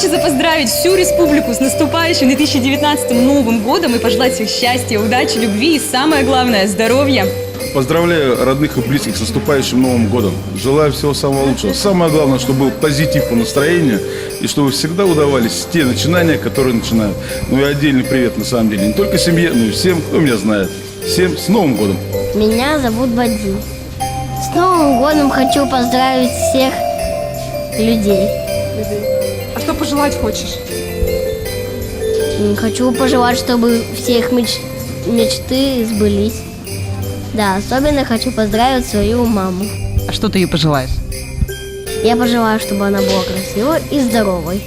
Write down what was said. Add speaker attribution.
Speaker 1: Хочется поздравить всю республику с наступающим 2019 Новым годом и пожелать всех счастья, удачи, любви и, самое главное, здоровья.
Speaker 2: Поздравляю родных и близких с наступающим Новым годом. Желаю всего самого лучшего. Самое главное, чтобы был позитив по настроению и чтобы всегда удавались те начинания, которые начинают. Ну и отдельный привет, на самом деле, не только семье, но и всем, кто меня знает. Всем с Новым годом!
Speaker 3: Меня зовут Вадим. С Новым годом хочу поздравить всех людей.
Speaker 1: А что пожелать хочешь?
Speaker 3: Хочу пожелать, чтобы все их мечты сбылись. Да, особенно хочу поздравить свою маму.
Speaker 4: А что ты ей пожелаешь?
Speaker 3: Я пожелаю, чтобы она была красивой и здоровой.